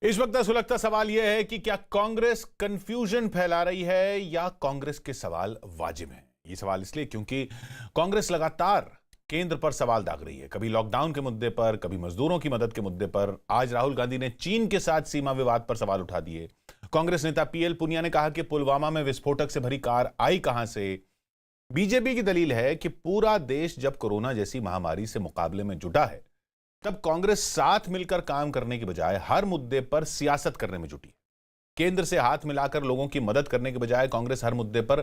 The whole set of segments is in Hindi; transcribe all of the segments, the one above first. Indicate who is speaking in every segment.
Speaker 1: इस वक्त का सुलगता सवाल यह है कि क्या कांग्रेस कंफ्यूजन फैला रही है या कांग्रेस के सवाल वाजिब हैं। ये सवाल इसलिए क्योंकि कांग्रेस लगातार केंद्र पर सवाल दाग रही है, कभी लॉकडाउन के मुद्दे पर, कभी मजदूरों की मदद के मुद्दे पर। आज राहुल गांधी ने चीन के साथ सीमा विवाद पर सवाल उठा दिए। कांग्रेस नेता पीएल पुनिया ने कहा कि पुलवामा में विस्फोटक से भरी कार आई कहां से। बीजेपी की दलील है कि पूरा देश जब कोरोना जैसी महामारी से मुकाबले में जुटा है, तब कांग्रेस साथ मिलकर काम करने के बजाय हर मुद्दे पर सियासत करने में जुटी है। केंद्र से हाथ मिलाकर लोगों की मदद करने के बजाय कांग्रेस हर मुद्दे पर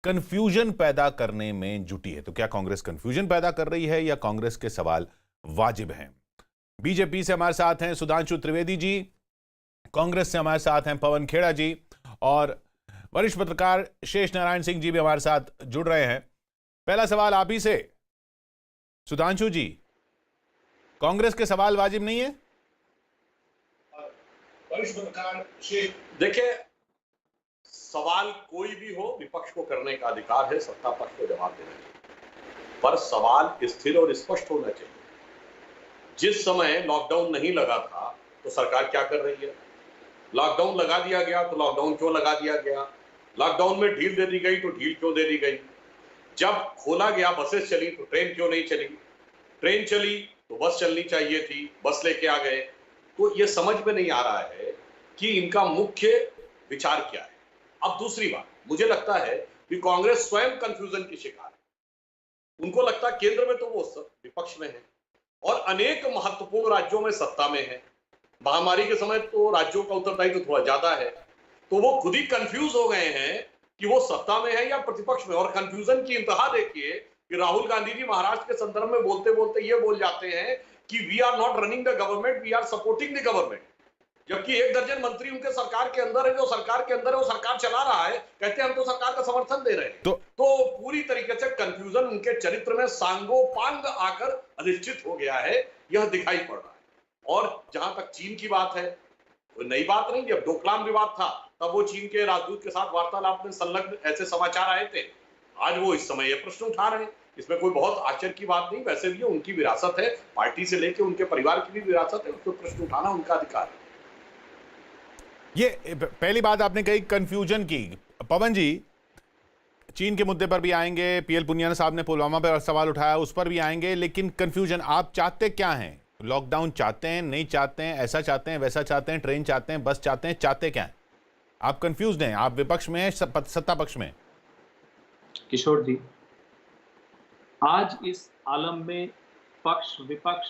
Speaker 1: कंफ्यूजन पैदा करने में जुटी है। तो क्या कांग्रेस कंफ्यूजन पैदा कर रही है या कांग्रेस के सवाल वाजिब हैं? बीजेपी से हमारे साथ हैं सुधांशु त्रिवेदी जी, कांग्रेस से हमारे साथ हैं पवन खेड़ा जी, और वरिष्ठ पत्रकार शेष नारायण सिंह जी भी हमारे साथ जुड़ रहे हैं। पहला सवाल आप ही से, सुधांशु जी, कांग्रेस के सवाल वाजिब नहीं है?
Speaker 2: देखिए, सवाल कोई भी हो, विपक्ष को करने का अधिकार है, सत्ता पक्ष को जवाब देना चाहिए, पर सवाल स्थिर और स्पष्ट होना चाहिए। जिस समय लॉकडाउन नहीं लगा था तो सरकार क्या कर रही है? लॉकडाउन लगा दिया गया तो लॉकडाउन क्यों लगा दिया गया? लॉकडाउन में ढील दे दी गई तो ढील क्यों दे दी गई? जब खोला गया बसेस चली तो ट्रेन क्यों नहीं चली? ट्रेन चली तो बस चलनी चाहिए थी, बस लेके आ गए। तो ये समझ में नहीं आ रहा है कि इनका मुख्य विचार क्या है। अब दूसरी बात, मुझे लगता है कि कांग्रेस स्वयं कंफ्यूजन की शिकार है। उनको लगता है केंद्र में तो वो विपक्ष में है और अनेक महत्वपूर्ण राज्यों में सत्ता में है। महामारी के समय तो राज्यों का उत्तरदायित्व थोड़ा ज्यादा है, तो वो खुद ही कंफ्यूज हो गए हैं कि वो सत्ता में है या प्रतिपक्ष में। और कंफ्यूजन की इंतहा देखिए कि राहुल गांधी जी महाराष्ट्र के संदर्भ में बोलते बोलते ये बोल जाते हैं कि we are not running the government, we are supporting the government. जबकि एक दर्जन मंत्री उनके सरकार के अंदर है, जो सरकार के अंदर है वो सरकार चला रहा है, कहते हैं हम तो सरकार का समर्थन दे रहे हैं। तो पूरी तरीके से कंफ्यूजन उनके चरित्र में सांगोपांग आकर अधिष्ठित हो गया है, यह दिखाई पड़ रहा है। और जहां तक चीन की बात है, कोई नई बात नहीं। जब डोकलाम विवाद था तब वो चीन के राजदूत के साथ वार्तालाप में संलग्न ऐसे समाचार आए थे। आज वो इस समय ये प्रश्न उठा रहे हैं, इसमें कोई बहुत आश्चर्य की बात नहीं। वैसे भी उनकी विरासत है, पार्टी से लेकर उनके परिवार की भी विरासत है, उसको प्रश्न उठाना उनका अधिकार है।
Speaker 1: ये पहली बात आपने कही कंफ्यूजन की। पवन जी, चीन के मुद्दे पर भी आएंगे, पीएल पुनिया साहब ने पुलवामा पर सवाल उठाया, उस पर भी आएंगे, लेकिन कंफ्यूजन आप चाहते क्या हैं? लॉकडाउन चाहते हैं, नहीं चाहते हैं, ऐसा चाहते हैं, वैसा चाहते हैं, ट्रेन चाहते हैं, बस चाहते हैं, चाहते क्या हैं? आप कंफ्यूज हैं? आप विपक्ष में हैं, सत्ता पक्ष में?
Speaker 3: किशोर जी, आज इस आलम में पक्ष विपक्ष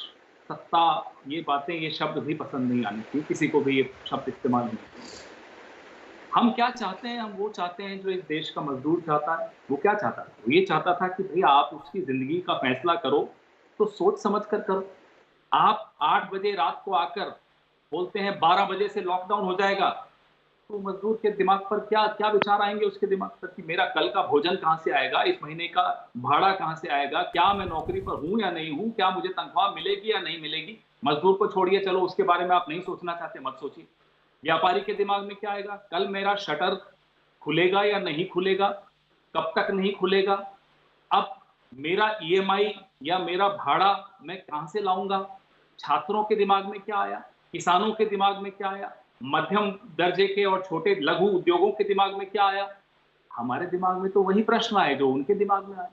Speaker 3: सत्ता, ये बातें, ये शब्द भी पसंद नहीं आनी चाहिए, किसी को भी ये शब्द इस्तेमाल नहीं चाहिए। हम क्या चाहते हैं? हम वो चाहते हैं जो इस देश का मजदूर चाहता है। वो क्या चाहता है? वो ये चाहता था कि भाई आप उसकी जिंदगी का फैसला करो तो सोच समझ कर करो। आप 8 बजे रात को आकर बोलते हैं 12 बजे से लॉकडाउन हो जाएगा, तो मजदूर के दिमाग पर क्या क्या विचार आएंगे? उसके दिमाग पर कि मेरा कल का भोजन कहां से आएगा, इस महीने का भाड़ा कहां से आएगा, क्या मैं नौकरी पर हूं या नहीं हूं, क्या मुझे तनख्वाह मिलेगी या नहीं मिलेगी। मजदूर को छोड़िए, चलो उसके बारे में आप नहीं सोचना चाहते, मत सोचिए। व्यापारी के दिमाग में क्या आएगा? कल मेरा शटर खुलेगा या नहीं खुलेगा, कब तक नहीं खुलेगा, अब मेरा ईएमआई या मेरा भाड़ा मैं कहां से लाऊंगा। छात्रों के दिमाग में क्या आया, किसानों के दिमाग में क्या आया, मध्यम दर्जे के और छोटे लघु उद्योगों के दिमाग में क्या आया? हमारे दिमाग में तो वही प्रश्न आए जो उनके दिमाग में आए।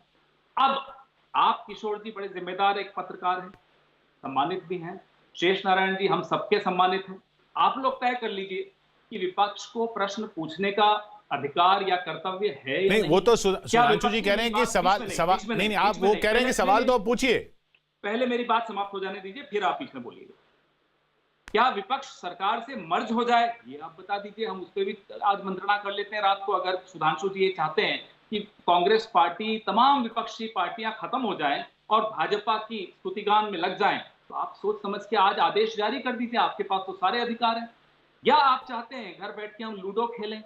Speaker 3: अब आप किशोर जी बड़े जिम्मेदार एक पत्रकार हैं, सम्मानित भी हैं, शेष नारायण जी हम सबके सम्मानित हैं। आप लोग तय कर लीजिए कि विपक्ष को प्रश्न पूछने का अधिकार या कर्तव्य है या
Speaker 1: नहीं। वो तो सुधांशु जी कह रहे हैं कि सवाल नहीं, आप वो कह रहे हैं कि सवाल तो पूछिए।
Speaker 3: पहले मेरी बात समाप्त हो जाने दीजिए, फिर आप बीच में बोलिएगा। क्या विपक्ष सरकार से मर्ज हो जाए, ये आप बता दीजिए, हम उस पर भी आज मंत्रणा कर लेते हैं रात को। अगर सुधांशु जी ये चाहते हैं कि कांग्रेस पार्टी, तमाम विपक्षी पार्टियां खत्म हो जाएं और भाजपा की स्तुतिगान में लग जाएं, तो आप सोच समझ के आज आदेश जारी कर दीजिए, आपके पास तो सारे अधिकार हैं। या आप चाहते हैं घर बैठ के हम लूडो खेलें?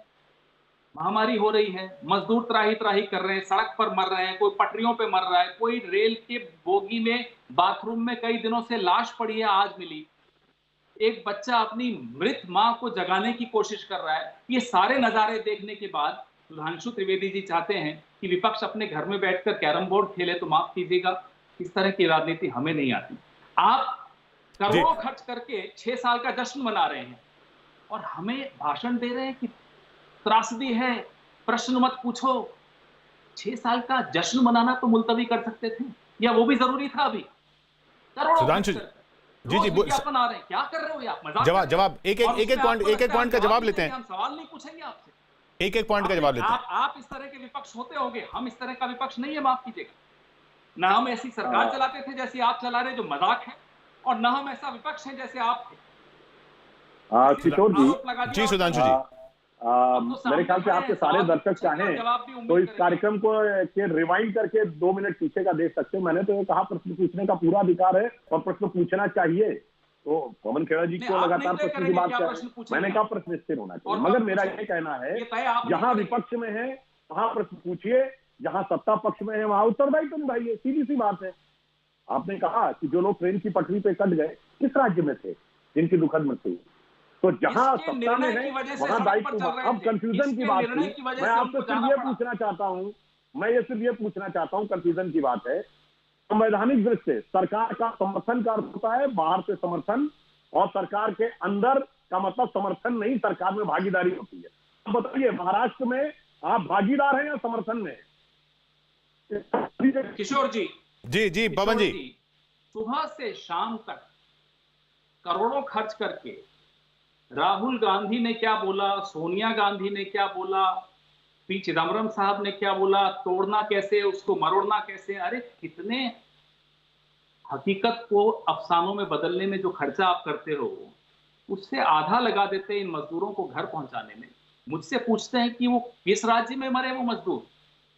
Speaker 3: महामारी हो रही है, मजदूर त्राही त्राही कर रहे हैं, सड़क पर मर रहे हैं, कोई पटरियों पे मर रहा है, कोई रेल के बोगी में, बाथरूम में कई दिनों से लाश पड़ी है, आज मिली। एक बच्चा अपनी मृत मां को जगाने की कोशिश कर रहा है। ये सारे नजारे देखने के बाद सुधांशु त्रिवेदी जी चाहते हैं कि विपक्ष अपने घर में बैठकर कैरम बोर्ड खेले, तो माफ कीजिएगा, इस तरह की राजनीति हमें नहीं आती। आप करोड़ों खर्च करके 6 साल का जश्न मना रहे हैं, और हमें भाषण दे रहे हैं कि त्रासदी है, प्रश्न मत पूछो। 6 साल का जश्न मनाना तो मुलतवी कर सकते थे, या वो भी जरूरी था अभी? करोड़ों खर्च
Speaker 1: सुधांशु जी,
Speaker 3: कर
Speaker 1: जी
Speaker 3: रोज
Speaker 1: जी
Speaker 3: विज्ञापन आ रहे हैं, क्या कर रहे हो ये आप? मजाक
Speaker 1: जवाब
Speaker 3: कर रहे हो?
Speaker 1: जवाब एक एक
Speaker 3: और
Speaker 1: एक एक
Speaker 3: उसमें
Speaker 1: पॉइंट
Speaker 3: आपको
Speaker 1: एक एक
Speaker 3: लगता है
Speaker 1: पॉइंट का
Speaker 3: हम
Speaker 1: जवाब
Speaker 3: नहीं
Speaker 1: लेते
Speaker 3: देंगे,
Speaker 1: हैं,
Speaker 3: हम सवाल नहीं पूछेंगे आपसे?
Speaker 1: एक एक पॉइंट का जवाब लेते हैं।
Speaker 3: आप इस तरह के विपक्ष होते होंगे, हम इस तरह का विपक्ष नहीं है, माफ कीजिएगा। ना हम ऐसी सरकार चलाते थे जैसी आप चला रहे, जो मजाक है, और ना हम ऐसा विपक्ष है जैसे आप थे। सिर्फ
Speaker 4: किशोर जी,
Speaker 3: आरोप लगा दिया
Speaker 1: जी
Speaker 3: और
Speaker 1: सुधांशु
Speaker 3: चले
Speaker 1: जी,
Speaker 3: गए। हम तो
Speaker 4: मेरे
Speaker 3: सामने
Speaker 4: ख्याल से
Speaker 3: खड़े
Speaker 4: आपके
Speaker 3: हैं,
Speaker 4: सारे
Speaker 3: सवाल भी
Speaker 4: दर्शक
Speaker 3: पूछेंगे और
Speaker 4: चाहें
Speaker 3: जवाब भी
Speaker 4: तो
Speaker 3: उम्मीद
Speaker 4: इस
Speaker 3: करेंगे।
Speaker 4: कार्यक्रम को के रिवाइंड करके 2 मिनट पीछे का देख सकते हैं। मैंने तो ये कहा प्रश्न पूछने का पूरा अधिकार है और प्रश्न पूछना चाहिए। तो पवन खेड़ा जी
Speaker 3: नहीं,
Speaker 4: क्यों
Speaker 3: आप
Speaker 4: लगातार
Speaker 3: नहीं तय
Speaker 4: प्रश्न की
Speaker 3: करेंगे
Speaker 4: बात
Speaker 3: क्या
Speaker 4: कर
Speaker 3: प्रश्न
Speaker 4: रहे हैं?
Speaker 3: पूछेंगे
Speaker 4: मैंने
Speaker 3: आप?
Speaker 4: कहा प्रश्न स्थिर होना
Speaker 3: और
Speaker 4: चाहिए,
Speaker 3: कब
Speaker 4: मगर मेरा
Speaker 3: पूछेंगे?
Speaker 4: ये कहना है
Speaker 3: ये तय आप नहीं
Speaker 4: जहां
Speaker 3: करेंगे।
Speaker 4: विपक्ष में है वहां प्रश्न पूछिए, जहां सत्ता पक्ष में है वहां उत्तरदायित्व निभाइए। सीधी सी बात है। आपने कहा कि जो लोग ट्रेन की पटरी पे कट गए किस राज्य में थे जिनकी दुखद मृत्यु? तो जहां
Speaker 3: इसके
Speaker 4: सत्ता में
Speaker 3: निर्णय
Speaker 4: है
Speaker 3: की वजह से
Speaker 4: वहां
Speaker 3: सड़क पर
Speaker 4: दायित्व।
Speaker 3: चल रहे
Speaker 4: अब
Speaker 3: थे।
Speaker 4: कंफ्यूजन की
Speaker 3: इसके
Speaker 4: बात
Speaker 3: निर्णय
Speaker 4: थी।
Speaker 3: की वजह
Speaker 4: मैं
Speaker 3: से
Speaker 4: आपसे
Speaker 3: हमको
Speaker 4: सिर्फ
Speaker 3: जाना
Speaker 4: ये
Speaker 3: पड़ा।
Speaker 4: पूछना चाहता हूं, मैं ये सिर्फ ये पूछना चाहता हूं, कंफ्यूजन की बात है। संवैधानिक दृष्टि से सरकार का समर्थन का अर्थ होता है बाहर से समर्थन, और सरकार के अंदर का मतलब समर्थन नहीं, सरकार में भागीदारी होती है। अब बताइए, महाराष्ट्र में आप भागीदार हैं या समर्थन में?
Speaker 3: किशोर जी,
Speaker 1: जी जी पवन जी,
Speaker 3: सुबह से शाम तक करोड़ों खर्च करके राहुल गांधी ने क्या बोला, सोनिया गांधी ने क्या बोला, पी चिदम्बरम साहब ने क्या बोला, तोड़ना कैसे, उसको मरोड़ना कैसे, अरे कितने हकीकत को अफसानों में बदलने में जो खर्चा आप करते हो, उससे आधा लगा देते हैं इन मजदूरों को घर पहुंचाने में। मुझसे पूछते हैं कि वो किस राज्य में मरे वो मजदूर,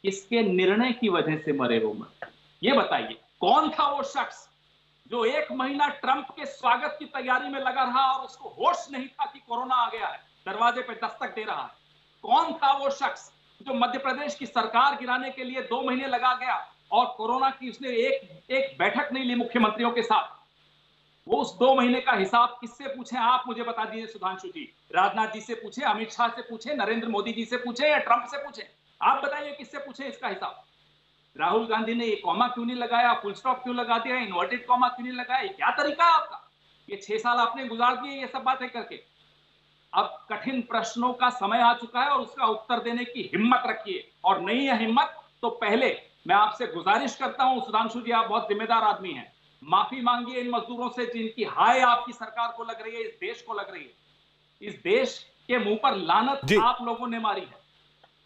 Speaker 3: किसके निर्णय की वजह से मरे वो मजदूर? ये बताइए, कौन था वो शख्स जो 1 महीना ट्रंप के स्वागत की तैयारी में लगा रहा और उसको होश नहीं था कि कोरोना आ गया है, दरवाजे पे दस्तक दे रहा है? कौन था वो शख्स जो मध्य प्रदेश की सरकार गिराने के लिए 2 महीने लगा गया और कोरोना की उसने एक बैठक नहीं ली मुख्यमंत्रियों के साथ? वो उस 2 महीने का हिसाब किससे पूछे? आप मुझे बता दीजिए सुधांशु जी। राजनाथ जी से पूछे, अमित शाह से पूछे, नरेंद्र मोदी जी से पूछे, या ट्रंप से पूछे? आप बताइए किससे पूछे इसका हिसाब? राहुल गांधी ने ये कॉमा क्यों नहीं लगाया, फुल स्टॉप क्यों लगा दिया, इन्वर्टेड कॉमा क्यों नहीं लगाया? क्या तरीका है आपका? ये 6 साल आपने गुजार दिए ये सब बातें करके। अब कठिन प्रश्नों का समय आ चुका है और उसका उत्तर देने की हिम्मत रखिए, और नहीं है हिम्मत तो पहले मैं आपसे गुजारिश करता हूं, सुधांशु जी आप बहुत जिम्मेदार आदमी हैं, माफी मांगिए इन मजदूरों से जिनकी हाय आपकी सरकार को लग रही है, इस देश को लग रही है। इस देश के मुंह पर लानत
Speaker 1: जी।
Speaker 3: आप लोगों ने मारी है,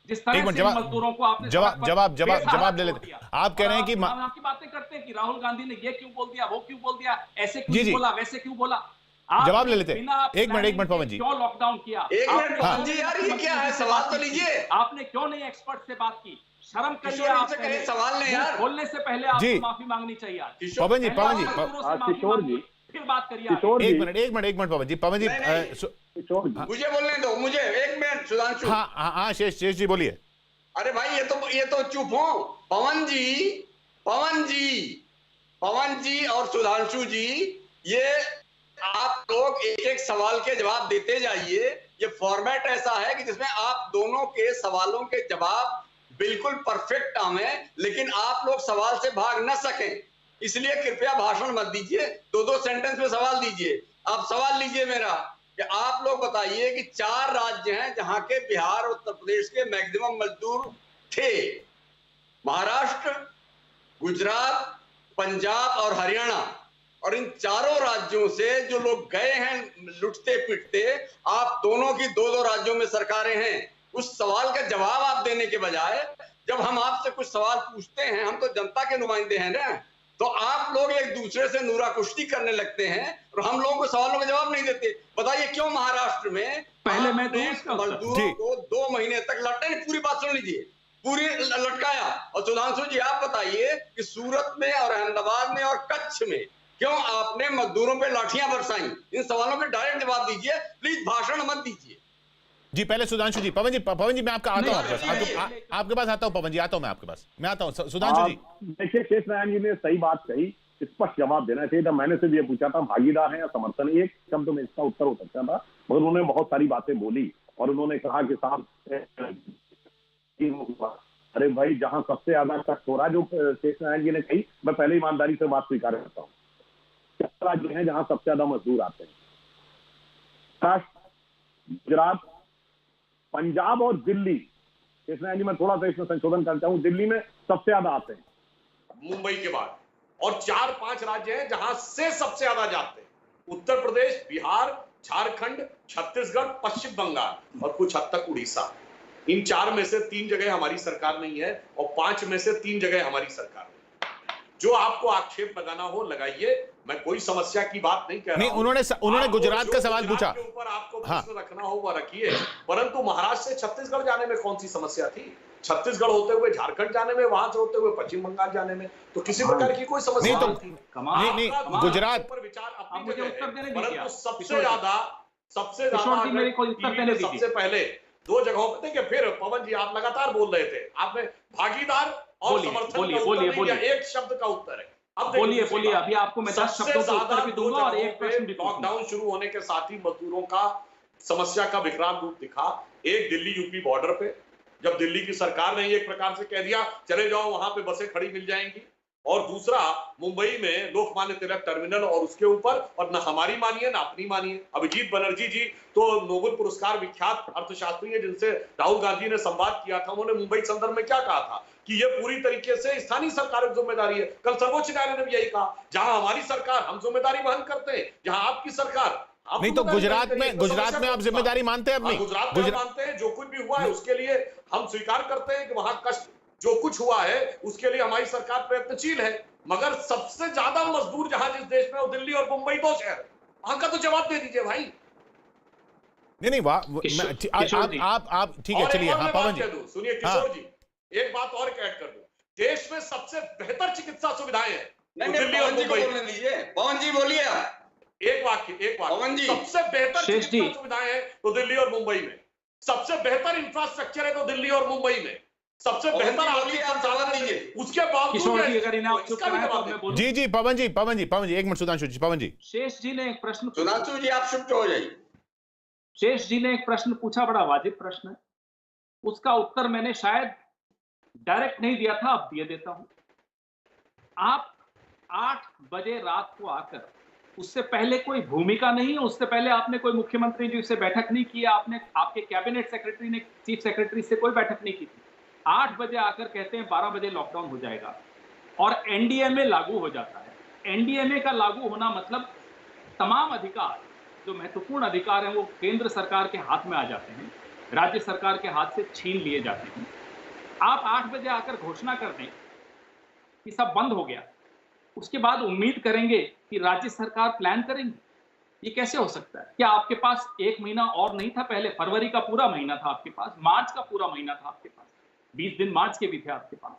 Speaker 3: जिस
Speaker 1: एक
Speaker 3: तरह
Speaker 1: मिनट,
Speaker 3: से इन मजदूरों को आपने
Speaker 1: जवाब ले लेते। आप कह रहे हैं कि
Speaker 3: हम आपकी बातें करते हैं कि राहुल गांधी ने ये क्यों बोल दिया, वो क्यों बोल दिया, ऐसे क्यों
Speaker 1: जी।
Speaker 3: बोला, वैसे क्यों बोला?
Speaker 1: जवाब ले लेते हैं। एक मिनट पवन जी,
Speaker 3: क्यों लॉकडाउन किया?
Speaker 2: एक मिनट
Speaker 3: आपने
Speaker 2: पवन जी, यार ये क्या है? सवाल तो लीजिए।
Speaker 3: आपने क्यों नहीं एक्सपर्ट से बात की? शर्म करिए
Speaker 2: किशोर जी
Speaker 3: आप
Speaker 2: से
Speaker 3: पहले।
Speaker 2: करिए, सवाल नहीं यार।
Speaker 3: बोलने से पहले
Speaker 1: जी।
Speaker 3: आपको माफी मांगनी चाहिए आज।
Speaker 1: पवन जी,
Speaker 3: पहले आप मजदूरों से माफी
Speaker 4: किशोर जी,
Speaker 3: मांगिए, फिर बात करिए।
Speaker 4: किशोर जी,
Speaker 1: एक मिनट पवन जी,
Speaker 2: नहीं।
Speaker 4: किशोर जी,
Speaker 2: मुझे बोलने दो, मुझे 1 मिनट सुधांशु।
Speaker 1: हाँ शेष जी बोलिए।
Speaker 2: अरे भाई ये तो चुप हो। पवन जी और सुधांशु जी, ये आप लोग एक एक सवाल के जवाब देते जाइए। ये फॉर्मेट ऐसा है कि जिसमें आप दोनों के सवालों के जवाब बिल्कुल परफेक्ट आवे, लेकिन आप लोग सवाल से भाग न सकें, इसलिए कृपया भाषण मत दीजिए, 2-2 सेंटेंस में सवाल दीजिए। आप सवाल लीजिए मेरा कि आप लोग बताइए कि 4 राज्य हैं जहां के बिहार, उत्तर प्रदेश के मैक्सिमम मजदूर थे, महाराष्ट्र, गुजरात, पंजाब और हरियाणा, और इन चारों राज्यों से जो लोग गए हैं लुटते पिटते, आप दोनों की 2-2 राज्यों में सरकारें हैं। उस सवाल का जवाब आप देने के बजाय, जब हम आपसे कुछ सवाल पूछते हैं, हम तो जनता के नुमाइंदे हैं ना, तो आप लोग एक दूसरे से नूरा कुश्ती करने लगते हैं और हम लोगों को सवालों का जवाब नहीं देते। बताइए क्यों महाराष्ट्र में
Speaker 3: पहले मैं
Speaker 2: मजदूरों को 2 महीने तक लटकाया? पूरी बात सुन लीजिए, पूरी लटकाया। और सुधांशु जी आप बताइए कि सूरत में और अहमदाबाद में और कच्छ में क्यों आपने मजदूरों पे लाठियां बरसाई? इन सवालों के डायरेक्ट जवाब दीजिए, प्लीज भाषण मत दीजिए।
Speaker 1: जी पहले सुधांशु जी, पवन जी मैं आपका आता हूं आपके पास आता हूं पवन जी, आता हूं मैं आपके पास, मैं आता हूं सुधांशु जी।
Speaker 4: देखिए, शेष नारायण जी ने सही बात कही, स्पष्ट जवाब देना चाहिए था। मैंने सिर्फ ये पूछा था भागीदार है या समर्थन, एक शब्द में इसका उत्तर हो सकता था, मगर उन्होंने बहुत सारी बातें बोली और उन्होंने कहा कि साहब, अरे भाई, जहां सबसे ज्यादा कष्ट हो रहा है, जो शेष नारायण जी ने कही, मैं पहले ईमानदारी से बात स्वीकार करता हूँ। 4 राज्य हैं जहां सबसे ज्यादा मजदूर आते हैं, गुजरात, पंजाब और दिल्ली, इसमें यानी मैं थोड़ा सा इसमें संशोधन करता हूं, दिल्ली में सबसे ज्यादा आते हैं
Speaker 2: मुंबई के बाद। और 4-5 राज्य हैं जहां से सबसे ज्यादा जाते हैं, उत्तर प्रदेश, बिहार, झारखंड, छत्तीसगढ़, पश्चिम बंगाल और कुछ हद तक उड़ीसा। इन 4 में से 3 जगह हमारी सरकार नहीं है और 5 में से 3 जगह हमारी सरकार है। जो आपको आक्षेप लगाना हो लगाइए, मैं कोई समस्या की बात नहीं कह रहा
Speaker 1: नहीं,
Speaker 2: हूं।
Speaker 1: उन्होंने गुजरात का सवाल पूछा,
Speaker 2: के ऊपर आपको
Speaker 1: हाँ।
Speaker 2: प्रश्न रखना हो वो रखिए, परंतु महाराष्ट्र से छत्तीसगढ़ जाने में कौन सी समस्या थी? छत्तीसगढ़ होते हुए झारखंड जाने में, वहां से होते हुए पश्चिम बंगाल जाने में तो किसी प्रकार की कोई समस्या
Speaker 1: नहीं,
Speaker 2: नहीं
Speaker 1: तो
Speaker 2: थी।
Speaker 1: नहीं, गुजरात
Speaker 2: पर विचार
Speaker 3: आप
Speaker 2: अपनी
Speaker 3: मुझे
Speaker 2: जगह
Speaker 3: उत्तर देने
Speaker 2: है,
Speaker 3: दीजिए
Speaker 2: परंतु
Speaker 3: आप।
Speaker 2: सबसे ज्यादा
Speaker 3: किशोर जी, मेरे को उत्तर
Speaker 2: टीवी
Speaker 3: देने
Speaker 2: में
Speaker 3: दीजिए।
Speaker 2: सबसे पहले 2 जगहों पे देखिए, फिर पवन जी आप लगातार बोल रहे थे, आपने भागीदार और समर्थन का उत्तर नहीं दिया, एक शब्द का उत्तर है। अब
Speaker 3: बोलिए, अभी आपको मैं 10 शब्दों का उत्तर भी दूंगा और एक प्रश्न भी पूछूंगा।
Speaker 2: लॉकडाउन शुरू होने के साथ ही मजदूरों का समस्या का विकराल रूप दिखा। एक दिल्ली यूपी बॉर्डर पे, जब दिल्ली की सरकार ने एक प्रकार से कह दिया चले जाओ वहां पे बसें खड़ी मिल जाएंगी, और दूसरा मुंबई में लोकमान्य तिलक टर्मिनल और उसके ऊपर, और न हमारी मानिए न अपनी मानिए, अभिजीत बनर्जी जी तो नोबेल पुरस्कार विख्यात अर्थशास्त्री है जिनसे राहुल गांधी ने संवाद किया था, उन्होंने मुंबई संदर्भ में क्या कहा था कि ये पूरी तरीके से स्थानीय सरकार की जिम्मेदारी है। कल सर्वोच्च न्यायालय ने भी यही कहा, जहां हमारी सरकार हम जिम्मेदारी वहन करते हैं, जहां आपकी सरकार
Speaker 1: नहीं, तो गुजरात में आप जिम्मेदारी मानते हैं अपनी?
Speaker 2: गुजरात में मानते हैं, जो कुछ भी हुआ है उसके लिए हम स्वीकार करते हैं कि वहां कष्ट जो कुछ हुआ है उसके लिए हमारी सरकार प्रयत्नशील है, मगर सबसे ज्यादा मजदूर जहां जिस देश में, वो दिल्ली और मुंबई 2 शहर, वहां का तो जवाब दे दीजिए भाई।
Speaker 1: नहीं, आप ठीक है, चलिए। हाँ, पवन जी
Speaker 2: सुनिए किशोर जी, एक बात और ऐड कर दूं, देश में सबसे बेहतर चिकित्सा सुविधाएं हैं दिल्ली और मुंबई।
Speaker 5: पवन जी बोलिए आप।
Speaker 2: एक वाक्य सबसे बेहतर चिकित्सा सुविधाएं हैं तो दिल्ली और मुंबई में, सबसे बेहतर इंफ्रास्ट्रक्चर है तो दिल्ली और मुंबई में, सबसे बेहतर आर्थिक संसाधन है, उसके बावजूद
Speaker 1: जी पवन जी, एक मिनट सुधांशु जी, पवन जी।
Speaker 3: शेष जी ने एक प्रश्न,
Speaker 5: सुधांशु जी आप चुप हो जाइए।
Speaker 3: शेष जी ने एक प्रश्न पूछा, बड़ा वाजिब प्रश्न है, उसका उत्तर मैंने शायद डायरेक्ट नहीं दिया था, अब दिए देता हूं। आप 8 बजे रात को आकर, उससे पहले कोई भूमिका नहीं है, उससे पहले आपने कोई मुख्यमंत्री जी से बैठक नहीं की, आपने आपके कैबिनेट सेक्रेटरी ने चीफ सेक्रेटरी से कोई बैठक नहीं की थी। 8 बजे आकर कहते हैं 12 बजे लॉकडाउन हो जाएगा और एनडीएमए लागू हो जाता है। एनडीएमए का लागू होना मतलब तमाम अधिकार, जो महत्वपूर्ण अधिकार हैं, वो केंद्र सरकार के हाथ में आ जाते हैं, राज्य सरकार के हाथ से छीन लिए जाते हैं। आप 8 बजे आकर घोषणा कर दें कि सब बंद हो गया, उसके बाद उम्मीद करेंगे कि राज्य सरकार प्लान करेंगी, ये कैसे हो सकता है? क्या आपके पास 1 महीना और नहीं था? पहले फरवरी का पूरा महीना था आपके पास, मार्च का पूरा महीना था आपके पास, 20 दिन मार्च के भी थे आपके पास,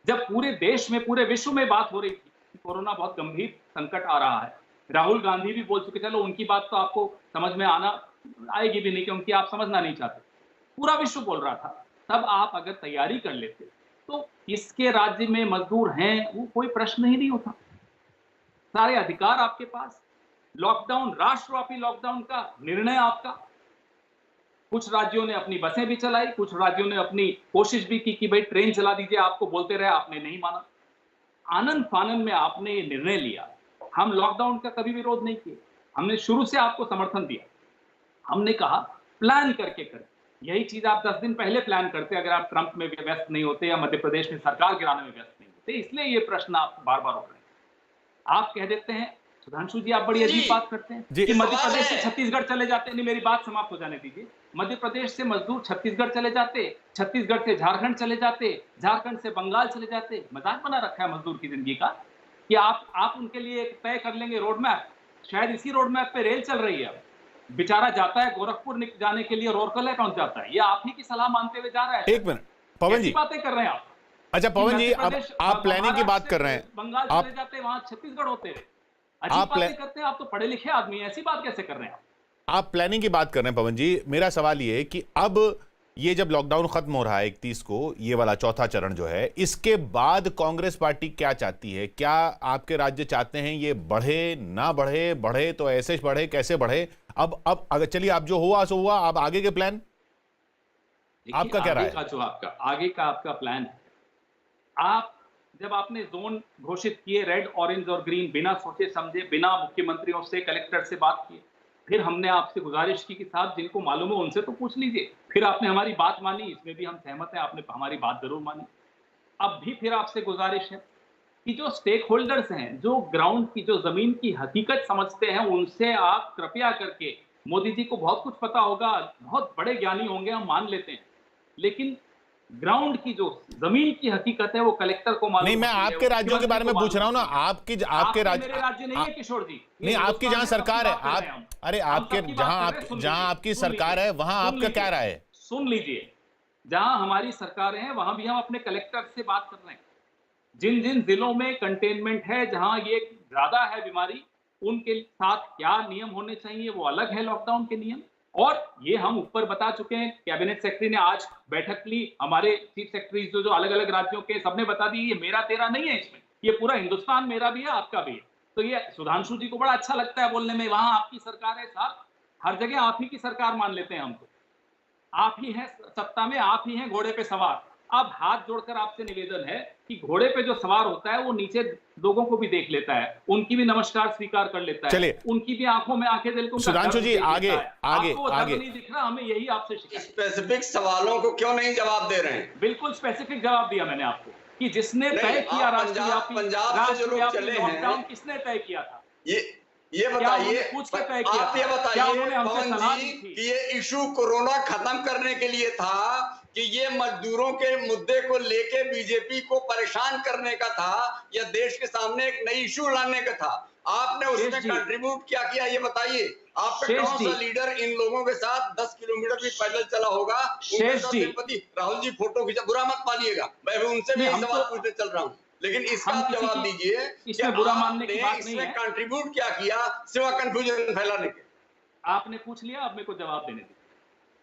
Speaker 3: जब पूरे देश में, पूरे विश्व में बात हो रही थी कि कोरोना बहुत गंभीर संकट आ रहा है। राहुल गांधी भी बोल चुके, चलो उनकी बात तो आपको समझ में आएगी भी नहीं, क्योंकि आप समझना नहीं चाहते, पूरा विश्व बोल रहा था। तब आप अगर तैयारी कर लेते तो किसके राज्य में मजदूर हैं वो कोई प्रश्न ही नहीं होता। सारे अधिकार आपके पास, लॉकडाउन, राष्ट्रव्यापी लॉकडाउन का निर्णय आपका। कुछ राज्यों ने अपनी बसें भी चलाई, कुछ राज्यों ने अपनी कोशिश भी की कि भाई ट्रेन चला दीजिए, आपको बोलते रहे, आपने नहीं माना। आनंद फानंद में आपने ये निर्णय लिया। हम लॉकडाउन का कभी विरोध नहीं किया, हमने शुरू से आपको समर्थन दिया। हमने कहा प्लान करके करें। यही चीज आप 10 दिन पहले प्लान करते अगर आप ट्रंप में व्यस्त नहीं होते या मध्य प्रदेश में सरकार गिराने में व्यस्त नहीं होते। इसलिए ये प्रश्न आप बार बार उठ रहे हैं। आप कह देते हैं, सुधांशु जी आप बड़ी अजीब बात करते हैं कि मध्य प्रदेश से छत्तीसगढ़ चले जाते। नहीं, मेरी बात समाप्त हो जाने दीजिए। मध्य प्रदेश से मजदूर छत्तीसगढ़ चले जाते, छत्तीसगढ़ से झारखंड चले जाते, झारखंड से बंगाल चले जाते। मजाक बना रखा है मजदूर की जिंदगी का कि आप उनके लिए एक तय कर लेंगे रोड मैप। शायद इसी रोड मैप पे रेल चल रही है। बेचारा जाता है गोरखपुर जाने के लिए, रोरकला पहुंच जाता है। ये आप ही की सलाह मानते हुए जा रहा है।
Speaker 1: एक मिनट पवन जी,
Speaker 3: बातें कर रहे हैं आप।
Speaker 1: अच्छा पवन जी, आप प्लानिंग की बात कर रहे हैं,
Speaker 3: बंगाल चले जाते, वहां छत्तीसगढ़ होते रहे। अजीब बातें करते हैं आप, तो पढ़े लिखे आदमी, ऐसी बात कैसे कर रहे हैं
Speaker 1: आप प्लानिंग की बात कर रहे हैं पवन जी। मेरा सवाल ये है कि अब ये जब लॉकडाउन खत्म हो रहा है 31 को, ये वाला चौथा चरण जो है, इसके बाद कांग्रेस पार्टी क्या चाहती है? क्या आपके राज्य चाहते हैं ये बढ़े, ना बढ़े, बढ़े तो ऐसे बढ़े, कैसे बढ़े? अब अगर चलिए, आप जो हुआ सो हुआ, अब आगे के प्लान आपका क्या राय है?
Speaker 3: जो आगे का आपका प्लान है, आप जब आपने जोन घोषित किए रेड, ऑरेंज और ग्रीन, बिना सोचे समझे, बिना मुख्यमंत्रियों से, कलेक्टर से बात किए, फिर हमने आपसे गुजारिश की कि साहब जिनको मालूम है उनसे तो पूछ लीजिए। फिर आपने हमारी बात मानी, इसमें भी हम सहमत हैं, आपने हमारी बात जरूर मानी। अब भी फिर आपसे गुजारिश है कि जो स्टेक होल्डर्स हैं, जो ग्राउंड की, जो जमीन की हकीकत समझते हैं, उनसे आप कृपया करके, मोदी जी को बहुत कुछ पता होगा, बहुत बड़े ज्ञानी होंगे, हम मान लेते हैं, लेकिन ग्राउंड की जो जमीन की हकीकत है वो कलेक्टर को मालूम
Speaker 1: नहीं, मैं
Speaker 3: होती है,
Speaker 1: आपके राज्यों के बारे में पूछ रहा हूं ना। आपके
Speaker 3: आपके
Speaker 1: राज्य,
Speaker 3: मेरे राज्य नहीं है किशोर जी।
Speaker 1: नहीं, आपकी जहां सरकार है, आप, अरे आपके जहां आपकी सरकार है वहां आपका क्या राय है?
Speaker 3: सुन लीजिए, जहां हमारी सरकार है वहां भी हम अपने कलेक्टर से बात कर रहे हैं। जिन जिन जिलों में कंटेनमेंट है, जहां ये ज्यादा है बीमारी, उनके साथ क्या नियम होने चाहिए वो अलग है लॉकडाउन के नियम, और ये हम ऊपर बता चुके हैं। कैबिनेट सेक्रेटरी ने आज बैठक ली, हमारे चीफ सेक्रेटरी जो अलग अलग राज्यों के, सबने बता दी ये मेरा तेरा नहीं है, इसमें ये पूरा हिंदुस्तान मेरा भी है, आपका भी है। तो ये सुधांशु जी को बड़ा अच्छा लगता है बोलने में, वहां आपकी सरकार है साहब, हर जगह आप ही की सरकार मान लेते हैं हमको, आप ही हैं सत्ता में, आप ही हैं घोड़े पे सवार। अब हाथ जोड़कर आपसे निवेदन है कि घोड़े पे जो सवार होता है वो नीचे लोगों को भी देख लेता है, उनकी भी नमस्कार स्वीकार कर लेता है,
Speaker 1: चलिए,
Speaker 3: उनकी भी आंखों में आंखें दिल को,
Speaker 1: सुधांशु जी आगे आगे
Speaker 3: आगे नहीं दिख रहा, हमें यही आपसे शिकायत।
Speaker 5: स्पेसिफिक सवालों को क्यों नहीं जवाब दे रहे हैं?
Speaker 3: बिल्कुल स्पेसिफिक जवाब दिया मैंने आपको कि जिसने तय किया
Speaker 5: पंजाब से जो लोग चले हैं,
Speaker 3: लॉकडाउन किसने तय किया था?
Speaker 5: ये बताइए,
Speaker 3: पूछ के तय किया
Speaker 5: आप ये
Speaker 3: था?
Speaker 5: बताइए
Speaker 3: उन्होंने हमसे
Speaker 5: पवन
Speaker 3: सलाह
Speaker 5: जी
Speaker 3: दी थी
Speaker 5: कि ये इशू कोरोना खत्म करने के लिए था कि ये मजदूरों के मुद्दे को लेके बीजेपी को परेशान करने का था, या देश के सामने एक नई इशू लाने का था? आपने उसमें कंट्रीब्यूट क्या किया ये बताइए। आपका कौन सा लीडर इन लोगों के साथ 10 किलोमीटर भी पैदल चला होगा? राहुल जी फोटो खींचा, बुरा मत मानिएगा, मैं भी उनसे भी सवाल पूछने चल रहा हूँ, लेकिन इसका आप जवाब दीजिए कि
Speaker 3: बुरा मानने की बात नहीं है।
Speaker 5: इसमें कंट्रीब्यूट क्या किया सिवा कंफ्यूजन फैलाने के?
Speaker 3: आपने पूछ लिया, अब मेरे को जवाब देने दीजिए।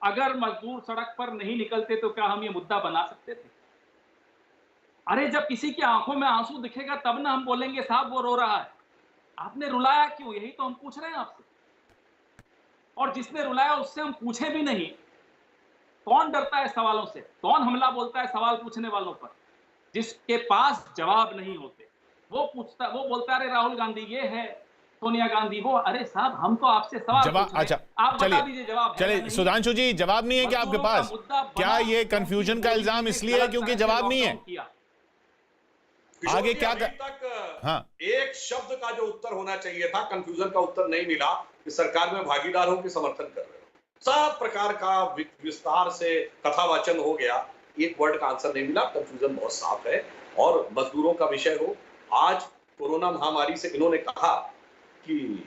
Speaker 3: अगर मजदूर सड़क पर नहीं निकलते तो क्या हम ये मुद्दा बना सकते थे? अरे जब किसी की आंखों में आंसू दिखेगा तब ना हम बोलेंगे साहब वो रो रहा है। आपने रुलाया क्यों, यही तो हम पूछ रहे हैं आपसे। और जिसने रुलाया उससे हम पूछे भी नहीं। कौन डरता है सवालों से? कौन हमला बोलता है सवाल पूछने वालों पर? जिसके पास जवाब नहीं होते वो पूछता, वो बोलता है अरे राहुल गांधी ये है, सोनिया गांधी वो। अरे साहब हम तो आपसे सवाल
Speaker 1: जवाब, अच्छा
Speaker 3: आप बता दीजिए जवाब।
Speaker 1: चलिए सुधांशु जी, जवाब नहीं है क्या आपके पास? क्या ये कंफ्यूजन का इल्जाम इसलिए है क्योंकि जवाब नहीं है? आगे क्या
Speaker 2: तक
Speaker 1: हाँ,
Speaker 2: एक शब्द का जो उत्तर होना चाहिए था, कंफ्यूजन का उत्तर नहीं मिला कि सरकार में भागीदार हो कि समर्थन कर रहे हो। सब प्रकार का विस्तार से कथावाचन हो गया, एक वर्ड का आंसर नहीं मिला। कंफ्यूजन बहुत साफ है। और मजदूरों का विषय हो, आज कोरोना महामारी से इन्होंने कहा कि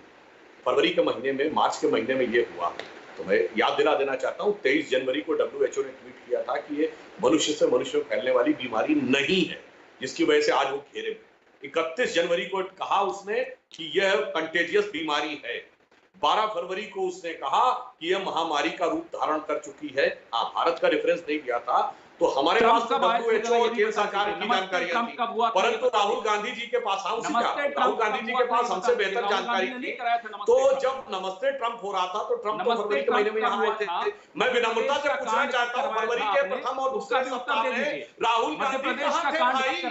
Speaker 2: फरवरी के महीने में, मार्च के महीने में ये हुआ, तो मैं याद दिला देना चाहता हूं 23 जनवरी को WHO ने ट्वीट किया था कि ये मनुष्य से मनुष्य में फैलने वाली बीमारी नहीं है, जिसकी वजह से आज वो घेरे में। 31 जनवरी को कहा उसने कि यह कंटेजियस बीमारी है। 12 फरवरी को उसने कहा कि यह महामारी का रूप धारण कर चुकी है। भारत का रेफरेंस नहीं किया था, तो हमारे पास तो WHO और केंद्र सरकार की जानकारियां थी, परंतु राहुल गांधी जी के पास, राहुल गांधी जी के पास हमसे बेहतर जानकारी थी। तो जब नमस्ते ट्रंप हो रहा था तो ट्रंप तो फरवरी के महीने में यहाँ आए थे। मैं विनम्रता से पूछना चाहता हूँ, फरवरी के प्रथम और दूसरे सप्ताह में राहुल गांधी कहाँ थे भाई?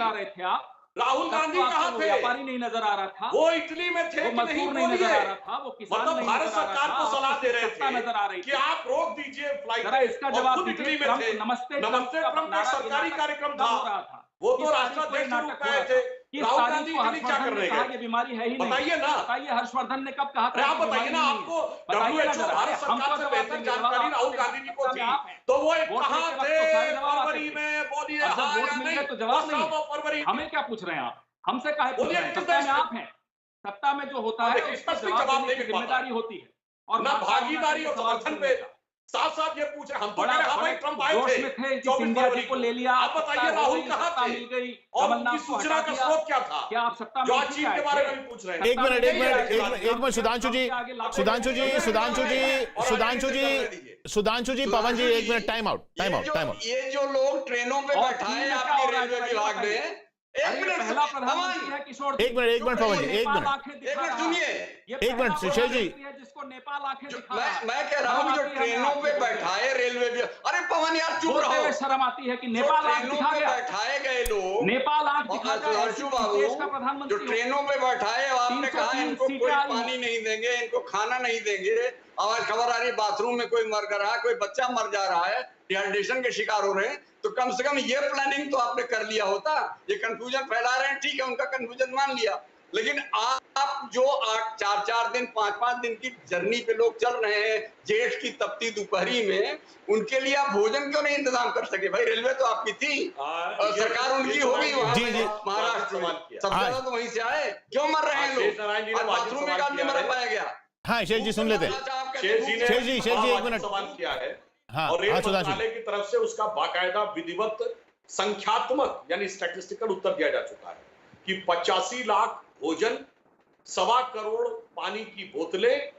Speaker 2: राहुल गांधी कहाँ थे?
Speaker 3: व्यापारी नहीं नजर आ रहा था,
Speaker 2: वो इटली में थे कि नहीं बोलिए? मतलब भारत सरकार को सलाह दे रहे थे
Speaker 3: नजर आ रही
Speaker 2: कि आप रोक दीजिए फ्लाइट,
Speaker 3: इसका जवाब
Speaker 2: इटली में थे। नमस्ते ट्रंप एक सरकारी कार्यक्रम था, वो तो राष्ट्राध्यक्ष के रूप में आए थे। राहुल गांधी इटली क्या कर रहे हैं?
Speaker 3: बीमारी है ही नहीं,
Speaker 2: बताइए ना,
Speaker 3: बताइए हर्षवर्धन ने कब कहा था?
Speaker 2: आप बताइए ना, आपको WHO भारत सरकार से बेहतर जानकारी राहुल गांधी जी को थी, तो वो कहाँ थे फरवरी में? बोलिए हाँ या नहीं?
Speaker 3: तो जवाब नहीं।
Speaker 2: फरवरी
Speaker 3: हमें क्या पूछ रहे हैं आप? हमसे काहे पूछ रहे हैं? सत्ता में आप हैं, सत्ता में जो होता है उसका जवाब देने की जिम्मेदारी होती है, और
Speaker 2: ना भागीदारी और समर्थन पे साथ साथ ये पूछ रहे हैं। हम तो हाँ भाई ट्रंप आए थे 24 फरवरी को ले लिया। आप बताइए राहुल कहाँ थे
Speaker 3: मिल गई,
Speaker 2: और उनकी सूचना का स्रोत क्या था?
Speaker 3: क्या आप सत्ता
Speaker 2: जो आज चीन के बारे में भी पूछ रहे हैं?
Speaker 1: एक मिनट सुधांशु जी, पवन जी, एक मिनट, टाइम आउट।
Speaker 5: ये जो लोग ट्रेनों पे बैठाए आपके रेलवे विभाग में, एक मिनट
Speaker 3: पहला प्रधानमंत्री है किशोर जी।
Speaker 1: एक मिनट पवन जी, एक मिनट
Speaker 5: एक मिनट सुनिए।
Speaker 1: एक मिनट सुशेष जी,
Speaker 3: जिसको नेपाल आंखें दिखा रहा है।
Speaker 5: मैं कह रहा हूँ जो ट्रेनों पे बैठाए रेलवे भी, अरे पवन यार चुप
Speaker 3: बोलते
Speaker 5: रहो।
Speaker 3: हुए शर्म आती है कि नेपाल आंख
Speaker 5: ट्रेनों
Speaker 3: दिखा
Speaker 5: पे
Speaker 3: गया,
Speaker 5: बैठाए गए लोग,
Speaker 3: नेपाल आंख दिखा गया,
Speaker 5: सुधांशु बाबू
Speaker 3: देश का
Speaker 5: जो
Speaker 3: प्रधानमंत्री हो।
Speaker 5: ट्रेनों पे बैठाए, आपने कहा
Speaker 3: 303
Speaker 5: इनको
Speaker 3: सीटें
Speaker 5: कोई
Speaker 3: आई
Speaker 5: पानी
Speaker 3: हैं।
Speaker 5: नहीं देंगे, इनको खाना नहीं देंगे, और खबर आ रही बाथरूम में कोई मर रहा है, कोई बच्चा मर जा रहा है, डिहाइड्रेशन के शिकार हो रहे हैं, तो कम से कम ये प्लानिंग तो आपने कर लिया होता। ये कंफ्यूजन फैला रहे हैं, ठीक है, उनका कंफ्यूजन मान लिया, लेकिन आप जो 4-4 दिन 5-5 दिन की जर्नी पे लोग चल रहे हैं जेठ की तपती दोपहरी में, उनके लिए आप भोजन क्यों नहीं इंतजाम कर सके? भाई रेलवे तो आपकी थी और सरकार उनकी होगी वहां
Speaker 1: जी, जी।
Speaker 5: महाराष्ट्र में, सबसे ज्यादा तो वहीं से आए, क्यों मर रहे हैं लोग? और बाथरूम में एक आदमी मर पाया गया।
Speaker 1: हाँ शेष जी सुन लेते हैं। शेष जी एक मिनट
Speaker 2: सवाल किया है।
Speaker 1: हाँ,
Speaker 2: और रेल
Speaker 1: हाँ, सुधांशु।
Speaker 2: मंत्रालय की तरफ से उसका बाकायदा विधिवत संख्यात्मक यानी स्टैटिस्टिकल उत्तर दिया जा चुका है कि 85 लाख भोजन, 1.25 करोड़ पानी की बोतलें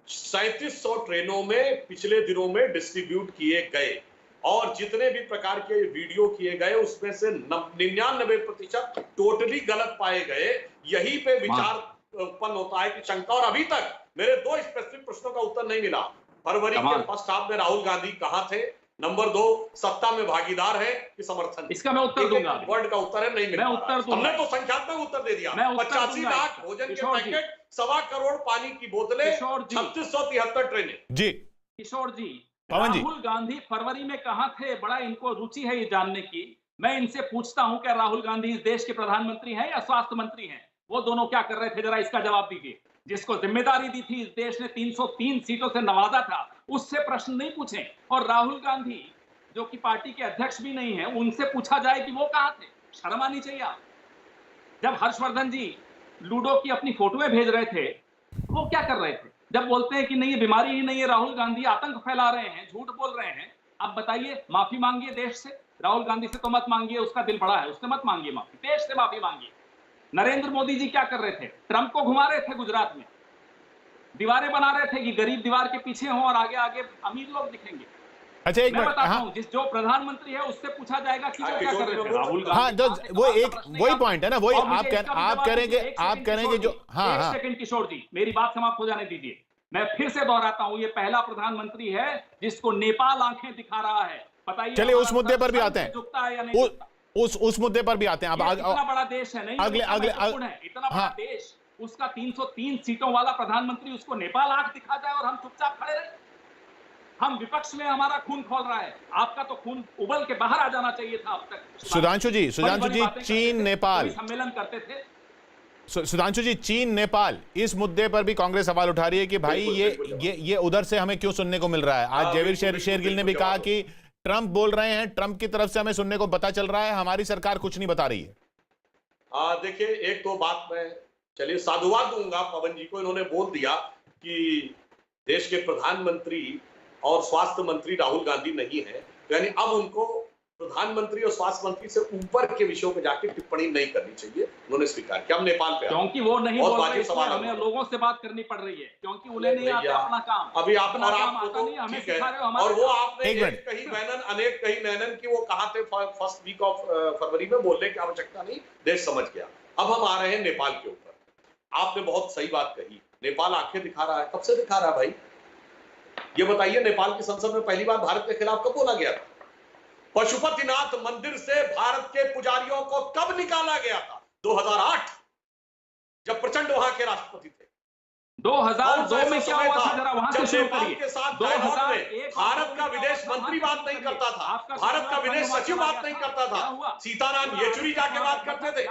Speaker 2: 3700 ट्रेनों में पिछले दिनों में डिस्ट्रीब्यूट किए गए, और जितने भी प्रकार के वीडियो किए गए उसमें से 99% टोटली गलत पाए गए। यही पे विचार उत्पन्न होता है कि शंका, और अभी तक मेरे 2 स्पेसिफिक प्रश्नों का उत्तर नहीं मिला। फरवरी के फर्स्ट हाफ में राहुल गांधी कहां थे? नंबर 2, सत्ता में भागीदार है कि समर्थन?
Speaker 3: इसका मैं उत्तर दूंगा।
Speaker 2: वर्ड का उत्तर है, नहीं मिला।
Speaker 3: मैं उत्तर दूंगा।
Speaker 2: हमने तो संख्यात्मक उत्तर दे दिया। 85 लाख भोजन के पैकेट, 1.25 करोड़ पानी की बोतलें, 3673 ट्रेनें।
Speaker 1: जी
Speaker 3: किशोर जी,
Speaker 1: पवन जी।
Speaker 3: राहुल गांधी फरवरी में कहां थे? बड़ा इनको रुचि है ये जानने की। मैं इनसे पूछता हूं क्या राहुल गांधी इस देश के प्रधानमंत्री हैं या स्वास्थ्य मंत्री हैं? वो दोनों क्या कर रहे थे, जरा इसका जवाब दीजिए। जिसको जिम्मेदारी दी थी, इस देश ने 303 सीटों से नवाजा था, उससे प्रश्न नहीं पूछे। और राहुल गांधी जो कि पार्टी के अध्यक्ष भी नहीं है, उनसे पूछा जाए कि वो कहां थे? शर्म आनी चाहिए आप। जब हर्षवर्धन जी लूडो की अपनी फोटोएं भेज रहे थे, वो क्या कर रहे थे? जब बोलते हैं कि नहीं ये बीमारी ही नहीं है, राहुल गांधी आतंक फैला रहे हैं, झूठ बोल रहे हैं, आप बताइए, माफी मांगिए देश से। राहुल गांधी से तो मत मांगिए, उसका दिल बड़ा है, उससे मत मांगिए माफी, देश से माफी मांगिए। नरेंद्र मोदी जी क्या कर रहे थे? ट्रंप को घुमा रहे थे गुजरात में, दीवारें बना रहे थे कि गरीब दीवार के पीछे हों और आगे आगे अमीर लोग दिखेंगे।
Speaker 1: अच्छा एक
Speaker 3: मैं
Speaker 1: मिनट,
Speaker 3: बताता
Speaker 1: हाँ
Speaker 3: हूं, जो प्रधानमंत्री है उससे पूछा जाएगा कि वो क्या कर रहे थे। राहुल
Speaker 1: हाँ,
Speaker 3: गांधी
Speaker 1: जो वो एक वही पॉइंट है ना, वही आप करेंगे जो हाँ
Speaker 3: एक
Speaker 1: हाँ
Speaker 3: सेकंड किशोर जी, मेरी बात समाप्त हो जाने दीजिए। मैं फिर से दोहराता हूं, ये पहला प्रधानमंत्री है जिसको नेपाल आंखें दिखा रहा है। बताइए,
Speaker 1: चलिए उस मुद्दे पर भी आते हैं,
Speaker 3: झुकता है या नहीं झुकता?
Speaker 1: उस मुद्दे पर भी आते हैं। अब
Speaker 3: इतना बड़ा देश है, नहीं इतना बड़ा देश, उसका 303 सीटों वाला प्रधानमंत्री, उसको नेपाल आंख दिखा जाए और हम चुपचाप खड़े रहे। हम विपक्ष में हमारा खून खोल रहा है, आपका तो खून उबल के बाहर आ जाना चाहिए था अब तक।
Speaker 1: सुधांशु जी चीन नेपाल
Speaker 3: सम्मेलन करते थे।
Speaker 1: सुधांशु जी, चीन नेपाल, इस मुद्दे पर भी कांग्रेस सवाल उठा रही है कि भाई ये उधर से हमें क्यों सुनने को मिल रहा है। आज जयवीर शेरगिल ने भी कहा कि ट्रंप बोल रहे हैं, ट्रंप की तरफ से हमें सुनने को पता चल रहा है, हमारी सरकार कुछ नहीं बता रही है।
Speaker 2: देखिए, एक तो बात मैं चलिए साधुवाद दूंगा पवन जी को, इन्होंने बोल दिया कि देश के प्रधानमंत्री और स्वास्थ्य मंत्री राहुल गांधी नहीं है, यानी अब उनको प्रधानमंत्री और स्वास्थ्य मंत्री से ऊपर के विषयों पे जाके टिप्पणी नहीं करनी चाहिए। उन्होंने स्वीकार किया। हम नेपाल पे,
Speaker 3: क्योंकि वो नहीं बोल रहे, इसलिए
Speaker 2: सवाल
Speaker 3: हमें लोगों से बात करनी पड़ रही है, क्योंकि उन्हें नहीं आता अपना काम।
Speaker 2: अभी आप
Speaker 3: अपना
Speaker 2: और
Speaker 3: काम
Speaker 2: आपको
Speaker 3: आता नहीं, हमें सिखा रहे हो हमारा
Speaker 2: और वो आपने
Speaker 1: एक मिनट।
Speaker 2: कहीं नैनन अनेक कहीं नैनन की वो कहा थे फर्स्ट वीक ऑफ फरवरी में, बोलने की आवश्यकता नहीं, देश समझ गया। अब हम आ रहे हैं नेपाल के ऊपर। आपने बहुत सही बात कही, नेपाल आंखें दिखा रहा है। कब से दिखा रहा है भाई, ये बताइए। नेपाल की संसद में पहली बार भारत के खिलाफ कब बोला गया था? पशुपतिनाथ मंदिर से भारत के पुजारियों को कब निकाला गया था? 2008, जब प्रचंड वहां के राष्ट्रपति थे।
Speaker 3: 2002 में क्या हुआ था, जरा वहां से शुरू करिए।
Speaker 2: के साथ भारत का विदेश मंत्री बात नहीं करता था, भारत का विदेश सचिव बात नहीं करता था, सीताराम येचुरी जाके बात करते थे।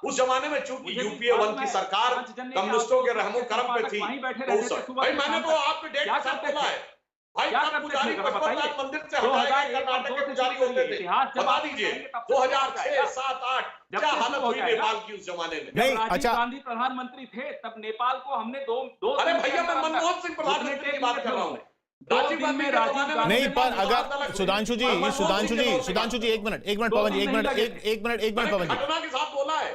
Speaker 2: उस जमाने में चूंकि यूपीए 1 की सरकार कम्युनिस्टों के रहमो करम पे थी, भाई मैंने तो आपके डेट के साथ बोला है भाई, क्या पुजारी पशुपतिनाथ मंदिर से हटाए गए कर्नाटक के पुजारी होते थे? बता दीजिए 2006, 7, 8 क्या हालत हुई नेपाल की उस जमाने में?
Speaker 1: नहीं,
Speaker 3: राजीव
Speaker 1: अच्छा
Speaker 3: गांधी प्रधानमंत्री थे तब नेपाल को हमने दो
Speaker 2: अरे भैया, मैं मनमोहन सिंह प्रधानमंत्री की बात कर रहा हूँ। राजीव गांधी के जमाने में
Speaker 1: नहीं, पर अगर सुधांशु जी एक मिनट पवन जी, एक मिनट पवन जी,
Speaker 2: घटना के साथ बोला है।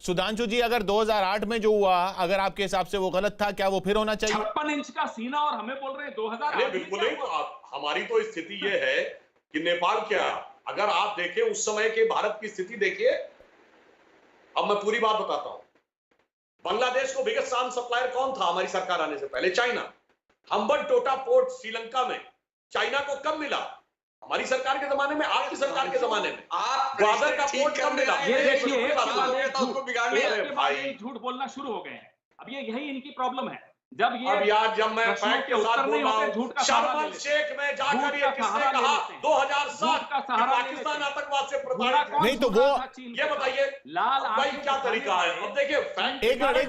Speaker 1: सुधांशु जी अगर 2008 में जो हुआ, अगर आपके हिसाब से वो गलत था, क्या वो फिर होना चाहिए?
Speaker 3: 56 इंच का सीना और हमें बोल रहे हैं 2008।
Speaker 2: बिल्कुल नहीं, हमारी तो स्थिति ये है कि नेपाल क्या अगर आप देखें उस समय के भारत की स्थिति देखिए, अब मैं पूरी बात बताता हूं। बांग्लादेश को बिगेस्ट आर्म सप्लायर कौन था हमारी सरकार आने से पहले? चाइना। हम्बनटोटा पोर्ट श्रीलंका में चाइना को कब मिला? हमारी सरकार के जमाने में, आपकी सरकार के जमाने में।
Speaker 5: आप
Speaker 2: ग्वादर का पोर्ट कब मिला?
Speaker 3: ये देखिए
Speaker 2: भाई
Speaker 3: झूठ बोलना शुरू हो गए हैं। अब ये यही इनकी प्रॉब्लम है। जब ये
Speaker 2: अब यार, जब मैं फैक्ट के साथ बोल रहा हूं, शर्मन शेख में जाकर ये किसने कहा 2007 कि पाकिस्तान आतंकवाद से प्रताड़ित है?
Speaker 1: नहीं तो वो
Speaker 2: ये बताइए भाई क्या तरीका है? अब देखिए फैक्ट।
Speaker 1: एक मिनट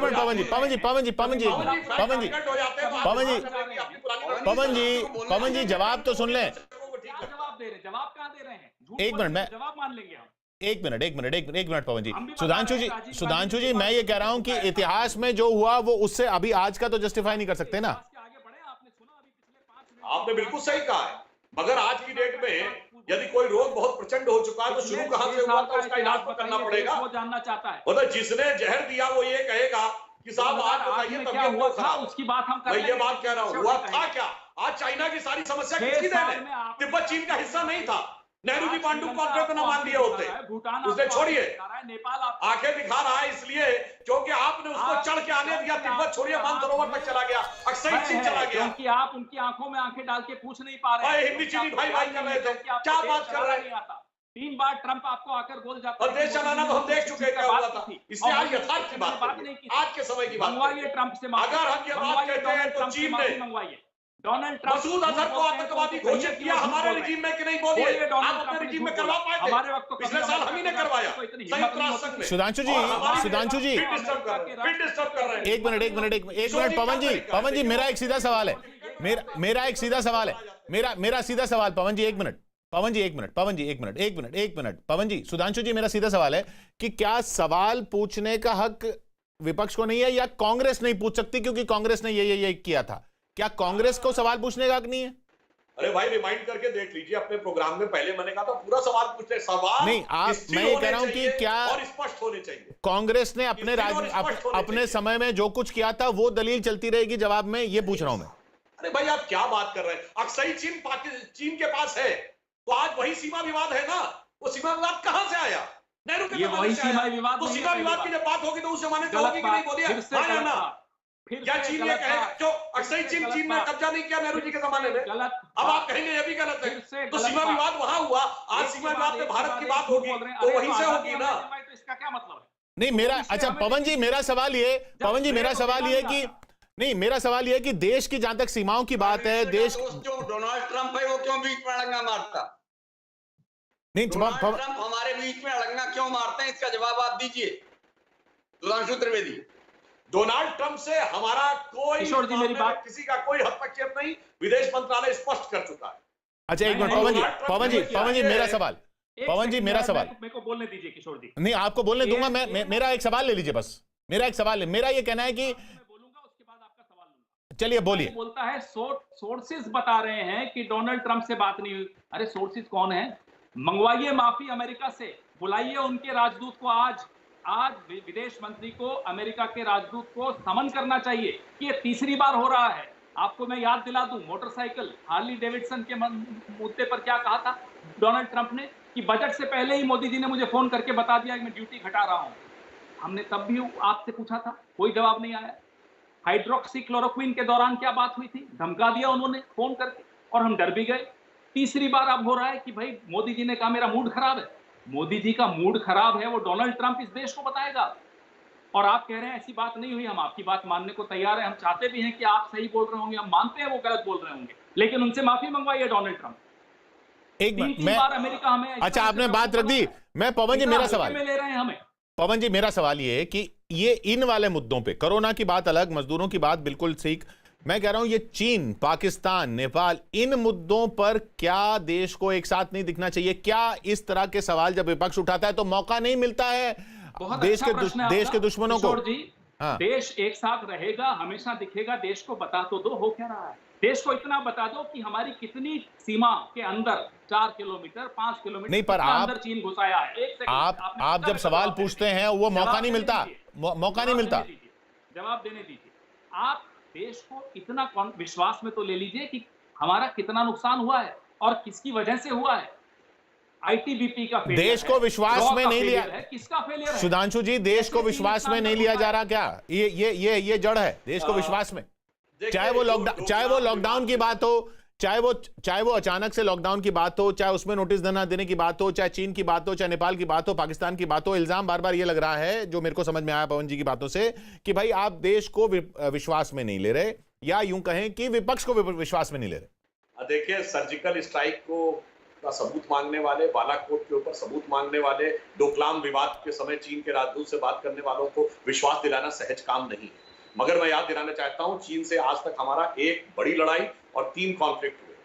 Speaker 1: पवन जी जवाब तो सुन लें।
Speaker 3: जवाब दे रहे, जवाब कहाँ दे रहे हैं?
Speaker 1: एक मिनट, मैं
Speaker 3: जवाब मान लेंगे हम।
Speaker 1: एक मिनट पवन जी। सुधांशु जी, मैं ये कह रहा हूं कि इतिहास में जो हुआ वो उससे अभी आज का तो जस्टिफाई नहीं कर सकते ना।
Speaker 2: आपने बिल्कुल सही कहा है, मगर आज की डेट में यदि कोई रोग बहुत प्रचंड हो चुका है तो शुरू कहां से हुआ था उसका इलाज तो करना पड़ेगा।
Speaker 3: वो जानना चाहता है।
Speaker 2: मतलब जिसने जहर दिया वो ये कहेगा कि साहब आज बताइए
Speaker 3: क्या हुआ था, उसकी बात हम
Speaker 2: मैं ये बात कह रहा हूँ, हुआ था क्या? आज चाइना की सारी समस्या किसकी देन है? तिब्बत चीन का हिस्सा नहीं था। नेहरू जी पांडु कॉन्फ्रेंस में ना मान लिए होते, उसे छोड़िए।
Speaker 3: नेपाल
Speaker 2: आंखें दिखा रहा है इसलिए क्योंकि आपने उसको चढ़ के आने दिया। तिब्बत छोड़िए, मानसरोवर तक चला गया, अक्सई चीन चला गया।
Speaker 3: क्योंकि आप उनकी आंखों में आंखें डाल के पूछ नहीं पा रहे हैं।
Speaker 2: हिंदी चीनी भाई भाई कर रहे थे, क्या बात कर रहे हैं?
Speaker 3: 3 बार ट्रंप आपको आकर बोल जाता
Speaker 2: और देश चलाना तो हम देख चुके क्या हुआ था। इसलिए आज यथार्थ की बात
Speaker 3: नहीं की,
Speaker 2: आज के समय की बात
Speaker 3: मंगवाइए ट्रंप से।
Speaker 2: अगर हम ये बात कहते हैं तो चीन ने
Speaker 3: मंगवाइए डोनाल्ड ट्रंप
Speaker 2: मसूद अजहर को आतंकवादी घोषित किया हमारे रिजीम में कि नहीं? बोलिए, आप अपने रिजीम में करवा पाए थे?
Speaker 3: हमारे वक्त तो
Speaker 2: पिछले साल हम ही ने करवाया संयुक्त राष्ट्र संघ में।
Speaker 1: सुधांशु जी
Speaker 2: फिर डिस्टर्ब कर रहे हैं।
Speaker 1: एक मिनट पवन जी मेरा एक सीधा सवाल है। मेरा एक सीधा सवाल है। मेरा सीधा सवाल पवन जी, एक मिनट पवन जी, सुधांशु जी, मेरा सीधा सवाल है कि क्या सवाल पूछने का हक विपक्ष को नहीं है या कांग्रेस नहीं पूछ सकती क्योंकि कांग्रेस ने ये किया था? क्या कांग्रेस को सवाल पूछने का हक नहीं है?
Speaker 2: अरे भाई रिमाइंड करके देख लीजिए अपने प्रोग्राम में, पहले मैंने कहा था पूरा सवाल पूछते, सवाल
Speaker 1: नहीं मैं ये कह रहा हूं कि क्या
Speaker 2: और स्पष्ट होने चाहिए।
Speaker 1: कांग्रेस ने अपने समय में जो कुछ किया था वो दलील चलती रहेगी जवाब में, ये पूछ रहा हूं मैं।
Speaker 2: अरे भाई आप क्या बात कर रहे हैं? अक्सई चीन के पास है तो आज वही सीमा विवाद है ना। वो सीमा विवाद कहां से आया? नेहरू के
Speaker 3: वही सीमा विवाद।
Speaker 2: तो सीमा विवाद की जब बात होगी तो उस जमाने में होगी कि नहीं? बोलिए क्या चीन ये कहेगा जो अक्सई चीन ने कब्जा नहीं किया नेहरू जी के जमाने में? अब आप कहेंगे ये भी गलत है। तो सीमा विवाद वहां हुआ, आज सीमा विवाद में भारत की बात होगी तो वहीं से होगी ना।
Speaker 3: इसका क्या मतलब है?
Speaker 1: नहीं मेरा, अच्छा पवन जी मेरा सवाल ये कि नहीं, मेरा सवाल यह है कि देश की जहां तक सीमाओं की बात है, देश
Speaker 5: जो डोनाल्ड ट्रंप है वो क्यों बीच में अड़ंगा मारता?
Speaker 1: नहीं,
Speaker 5: डोनाल्ड ट्रंप हमारे बीच में अड़ंगा क्यों मारते हैं? इसका जवाब आप दीजिए सुधांशु त्रिवेदी।
Speaker 2: डोनाल्ड ट्रंप से हमारा कोई किसी का कोई हस्तक्षेप नहीं, विदेश मंत्रालय स्पष्ट कर चुका है।
Speaker 1: अच्छा एक मिनट पवन जी मेरा सवाल,
Speaker 3: मेरे को बोलने दीजिए किशोर जी।
Speaker 1: नहीं आपको बोलने दूंगा, मैं मेरा एक सवाल ले लीजिए बस। मेरा एक सवाल है, मेरा ये कहना है कि
Speaker 3: बोलूंगा उसके बाद आपका सवाल लूंगा।
Speaker 1: चलिए बोलिए।
Speaker 3: बोलता है सोर्सेज बता रहे हैं कि डोनाल्ड ट्रंप से बात नहीं हुई। अरे सोर्सेज कौन है? मंगवाइए माफी अमेरिका से, बुलाइए उनके राजदूत को। आज विदेश मंत्री को अमेरिका के राजदूत को समन करना चाहिए कि ये तीसरी बार हो रहा है। आपको मैं याद दिला दूं, मोटरसाइकिल हार्ली डेविडसन के मुद्दे पर क्या कहा था डोनाल्ड ट्रंप ने कि बजट से पहले ही मोदी जी ने मुझे फोन करके बता दिया कि मैं ड्यूटी घटा रहा हूं। हमने तब भी आपसे पूछा था, कोई जवाब नहीं आया। हाइड्रोक्सी क्लोरोक्विन के दौरान क्या बात हुई थी? धमका दिया उन्होंने फोन करके और हम डर भी गए। तीसरी बार अब हो रहा है कि भाई मोदी जी ने कहा मेरा मूड खराब है। मोदी जी का मूड खराब है वो डोनाल्ड ट्रंप इस देश को बताएगा। और आप कह रहे हैं ऐसी बात नहीं हुई। हम आपकी बात मानने को तैयार हैं, हम चाहते भी हैं कि आप सही बोल रहे होंगे, हम मानते हैं वो गलत बोल रहे होंगे, लेकिन उनसे माफी मंगवाइए डोनाल्ड ट्रंप।
Speaker 1: एक मिनट, मैं
Speaker 3: अमेरिका हमें,
Speaker 1: अच्छा आपने बात रख दी। मैं पवन जी मेरा सवाल
Speaker 3: ले रहे हैं हमें।
Speaker 1: पवन जी मेरा सवाल ये है कि ये इन वाले मुद्दों पे, कोरोना की बात अलग, मजदूरों की बात बिल्कुल ठीक, मैं कह रहा हूं ये चीन, पाकिस्तान, नेपाल, इन मुद्दों पर क्या देश को एक साथ नहीं दिखना चाहिए? क्या इस तरह के सवाल जब विपक्ष उठाता है तो मौका नहीं मिलता है देश के दुश्मनों को?
Speaker 3: हाँ। देश एक साथ रहेगा, हमेशा दिखेगा। देश को बता तो दो हो क्या रहा है। देश को इतना बता दो कि हमारी कितनी सीमा के अंदर 4 किलोमीटर 5 किलोमीटर
Speaker 1: नहीं, पर
Speaker 3: अंदर चीन घुसाया है।
Speaker 1: आप जब सवाल पूछते हैं वो मौका नहीं मिलता,
Speaker 3: जवाब देने दीजिए। आप देश को इतना विश्वास में तो ले लीजिए कि हमारा कितना नुकसान हुआ है और किसकी वजह से हुआ है। आईटीबीपी का फेलियर
Speaker 1: देश को विश्वास
Speaker 3: लॉ
Speaker 1: में
Speaker 3: का
Speaker 1: नहीं लिया।
Speaker 3: फेलियर है, किसका फेलियर है?
Speaker 1: सुधांशु जी, देश को
Speaker 3: कैसे
Speaker 1: विश्वास में
Speaker 3: हिंदुस्तान
Speaker 1: नहीं
Speaker 3: का
Speaker 1: लिया जा
Speaker 3: उपाय-
Speaker 1: रहा क्या? ये जड़ है देश को विश्वास में। चाहे वो लॉकडाउन की बात हो, चाहे वो अचानक से लॉकडाउन की बात हो, चाहे उसमें नोटिस देने की बात हो, चाहे चीन की बात हो, चाहे नेपाल की बात हो, पाकिस्तान की बात हो, इल्जाम बार बार ये लग रहा है, जो मेरे को समझ में आया पवन जी की बातों से, कि भाई आप देश को विश्वास में नहीं ले रहे, या यूं कहें कि विपक्ष को विश्वास में नहीं ले रहे।
Speaker 2: देखिए, सर्जिकल स्ट्राइक को का सबूत मांगने वाले, बालाकोट के ऊपर सबूत मांगने वाले, डोकलाम विवाद के समय चीन के राजदूत से बात करने वालों को विश्वास दिलाना सहज काम नहीं है। मगर मैं याद दिलाना चाहता हूं, चीन से आज तक हमारा एक बड़ी लड़ाई और 3 कॉन्फ्लिक्ट हुए।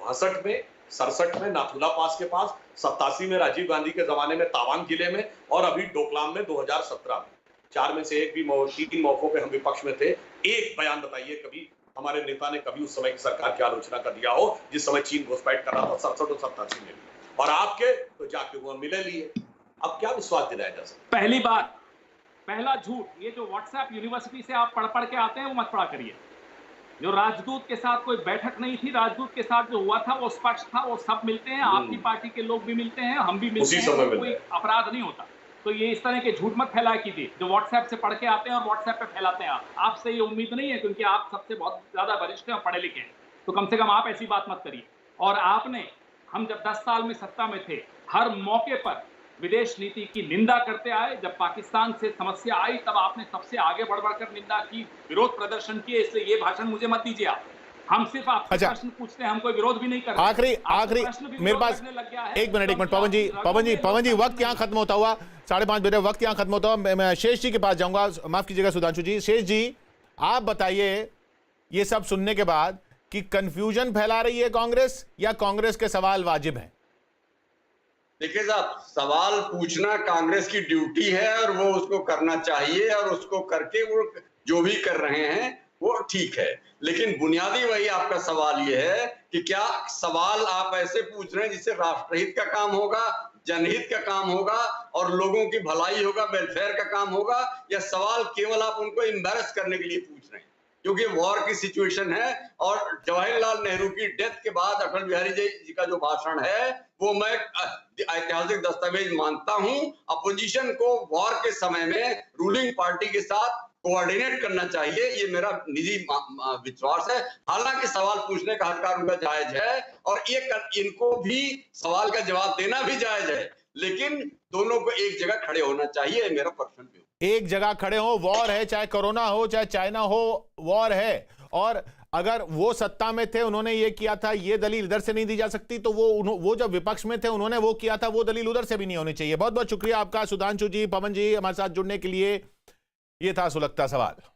Speaker 2: 62 में, 67 में नाथुला पास के पास, 87 में राजीव गांधी के जमाने में तावांग जिले में, और अभी डोकलाम में 2017 में। 4 में से एक भी 3 मौकों पे हम विपक्ष में थे। एक बयान बताइए कभी हमारे नेता ने कभी उस समय की सरकार की आलोचना कर दिया हो, जिस समय चीन घुसपैठ कर रहा था 67 और 87 में भी। और आपके तो जाके वो मिले लिए। अब क्या विश्वास दिलाया जा सकता?
Speaker 3: पहली बात, पहला झूठ, ये जो व्हाट्सएप यूनिवर्सिटी से आप पढ़ के आते हैं वो मत पढ़ा करिए। जो राजदूत के साथ कोई बैठक नहीं थी, राजदूत के साथ जो हुआ था वो स्पष्ट था, वो सब मिलते हैं, आपकी पार्टी के लोग भी मिलते हैं, हम भी मिलते हैं, कोई अपराध नहीं होता। तो ये इस तरह के झूठ मत फैलाया कीजिए जो व्हाट्सएप से पढ़ के आते हैं और व्हाट्सएप पे फैलाते हैं। आपसे ये उम्मीद नहीं है, क्योंकि आप सबसे बहुत ज्यादा वरिष्ठ हैं, पढ़े लिखे हैं, तो कम से कम आप ऐसी बात मत करिए। और आपने, हम जब 10 साल में सत्ता में थे, हर मौके पर विदेश नीति की निंदा करते आए। जब पाकिस्तान से समस्या आई तब आपने सबसे आगे बढ़ बढ़कर निंदा की, विरोध प्रदर्शन किए। इसलिए ये भाषण मुझे मत दीजिए आप। हम सिर्फ आपसे प्रश्न पूछते हैं, हम कोई विरोध भी नहीं कर रहे।
Speaker 1: आखिरी मेरे पास एक मिनट पवन जी वक्त यहाँ खत्म होता हुआ 5:30 बजे वक्त यहाँ खत्म होता हुआ मैं शेष जी के पास जाऊंगा। माफ कीजिएगा सुधांशु जी। शेष जी, आप बताइए ये सब सुनने के बाद कि कंफ्यूजन फैला रही है कांग्रेस, या कांग्रेस के सवाल वाजिब हैं?
Speaker 5: देखिए साहब, सवाल पूछना कांग्रेस की ड्यूटी है और वो उसको करना चाहिए, और उसको करके वो जो भी कर रहे हैं वो ठीक है। लेकिन बुनियादी वही आपका सवाल ये है कि क्या सवाल आप ऐसे पूछ रहे हैं जिससे राष्ट्रहित का काम होगा, जनहित का काम होगा और लोगों की भलाई होगा, वेलफेयर का काम होगा, या सवाल केवल आप उनको एम्बैरस करने के लिए पूछ रहे हैं? क्योंकि वॉर की सिचुएशन है, और जवाहरलाल नेहरू की डेथ के बाद अटल बिहारी जी का जो भाषण है वो मैं ऐतिहासिक दस्तावेज मानता हूं। अपोजिशन को वॉर के समय में रूलिंग पार्टी के साथ कोऑर्डिनेट करना चाहिए, ये मेरा निजी विश्वास है। हालांकि सवाल पूछने का अधिकार उनका जायज है, और इनको भी सवाल का जवाब देना भी जायज है, लेकिन दोनों को एक जगह खड़े होना चाहिए, मेरा पर्सनल व्यू।
Speaker 1: एक जगह खड़े हो, वॉर है, चाहे कोरोना हो, चाहे चाइना हो, वॉर है। और अगर वो सत्ता में थे, उन्होंने ये किया था, ये दलील इधर से नहीं दी जा सकती, तो वो जब विपक्ष में थे उन्होंने वो किया था, वो दलील उधर से भी नहीं होनी चाहिए। बहुत बहुत शुक्रिया आपका सुधांशु जी, पवन जी, हमारे साथ जुड़ने के लिए। ये था सुलगता सवाल।